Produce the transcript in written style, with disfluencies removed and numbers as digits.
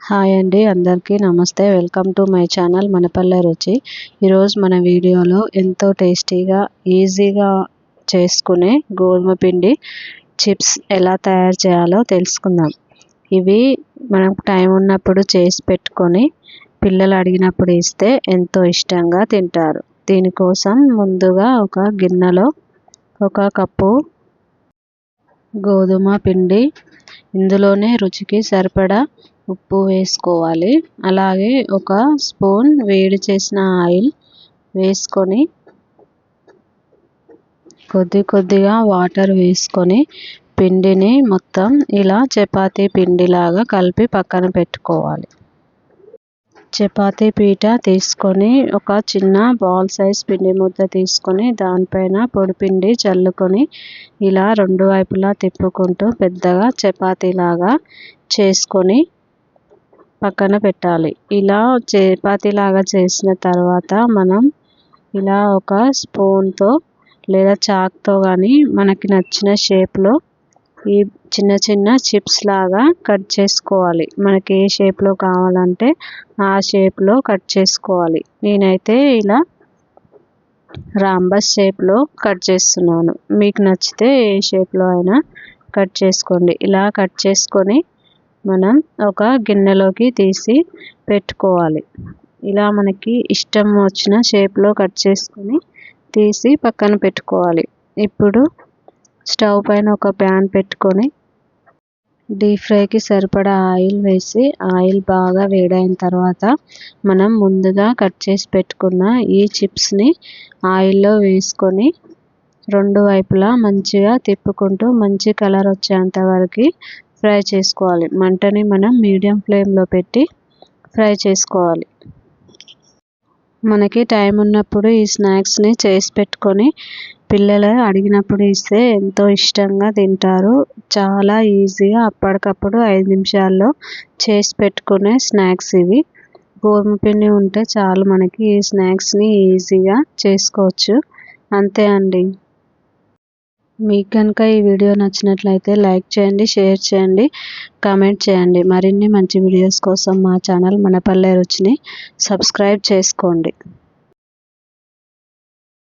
Hi అండి, అందరికీ నమస్తే. వెల్కమ్ టు మై ఛానల్ మనపల్లె రుచి. ఈరోజు మన వీడియోలో ఎంతో టేస్టీగా ఈజీగా చేసుకునే గోధుమ పిండి చిప్స్ ఎలా తయారు చేయాలో తెలుసుకుందాం. ఇవి మనకు టైం ఉన్నప్పుడు చేసి పెట్టుకొని పిల్లలు అడిగినప్పుడు ఇస్తే ఎంతో ఇష్టంగా తింటారు. దీనికోసం ముందుగా ఒక గిన్నెలో 1 కప్పు గోధుమ పిండి, ఇందులోనే రుచికి సరిపడా ఉప్పు వేసుకోవాలి. అలాగే 1 స్పూన్ వేడి చేసిన ఆయిల్ వేసుకొని కొద్దిగా వాటర్ వేసుకొని పిండిని మొత్తం ఇలా చపాతీ పిండిలాగా కలిపి పక్కన పెట్టుకోవాలి. చపాతీ పీట తీసుకొని ఒక చిన్న బాల్ సైజ్ పిండి ముద్ద తీసుకొని దానిపైన పొడిపిండి చల్లుకొని ఇలా 2 వైపులా తిప్పుకుంటూ పెద్దగా చపాతీలాగా చేసుకొని పక్కన పెట్టాలి. ఇలా చపాతీలాగా చేసిన తర్వాత మనం ఇలా ఒక స్పూన్తో లేదా చాక్తో కానీ మనకి నచ్చిన షేప్లో ఈ చిన్న చిప్స్ లాగా కట్ చేసుకోవాలి. మనకి ఏ షేప్లో కావాలంటే ఆ షేప్లో కట్ చేసుకోవాలి. నేనైతే ఇలా రాంబస్ షేప్లో కట్ చేస్తున్నాను. మీకు నచ్చితే ఏ షేప్లో అయినా కట్ చేసుకోండి. ఇలా కట్ చేసుకొని మనం ఒక గిన్నెలోకి తీసి పెట్టుకోవాలి. ఇలా మనకి ఇష్టం వచ్చిన షేప్లో కట్ చేసుకొని తీసి పక్కన పెట్టుకోవాలి. ఇప్పుడు స్టవ్ పైన ఒక ప్యాన్ పెట్టుకొని డీప్ ఫ్రైకి సరిపడా ఆయిల్ వేసి ఆయిల్ బాగా వేడైన తర్వాత మనం ముందుగా కట్ చేసి పెట్టుకున్న ఈ చిప్స్ని ఆయిల్లో వేసుకొని 2 వైపులా మంచిగా తిప్పుకుంటూ మంచి కలర్ వచ్చేంత వరకు ఫ్రై చేసుకోవాలి. మంటని మనం మీడియం ఫ్లేమ్లో పెట్టి ఫ్రై చేసుకోవాలి. మనకి టైం ఉన్నప్పుడు ఈ స్నాక్స్ని చేసి పెట్టుకొని పిల్లలు అడిగినప్పుడు ఇస్తే ఎంతో ఇష్టంగా తింటారు. చాలా ఈజీగా అప్పటికప్పుడు 5 నిమిషాల్లో చేసి పెట్టుకునే స్నాక్స్ ఇవి. గోధుమ పిండి ఉంటే చాలు, మనకి ఈ స్నాక్స్ని ఈజీగా చేసుకోవచ్చు. అంతే అండి. మీకు కనుక ఈ వీడియో నచ్చినట్లయితే లైక్ చేయండి, షేర్ చేయండి, కామెంట్ చేయండి. మరిన్ని మంచి వీడియోస్ కోసం మా ఛానల్ మనపల్లె రుచిని సబ్స్క్రైబ్ చేసుకోండి.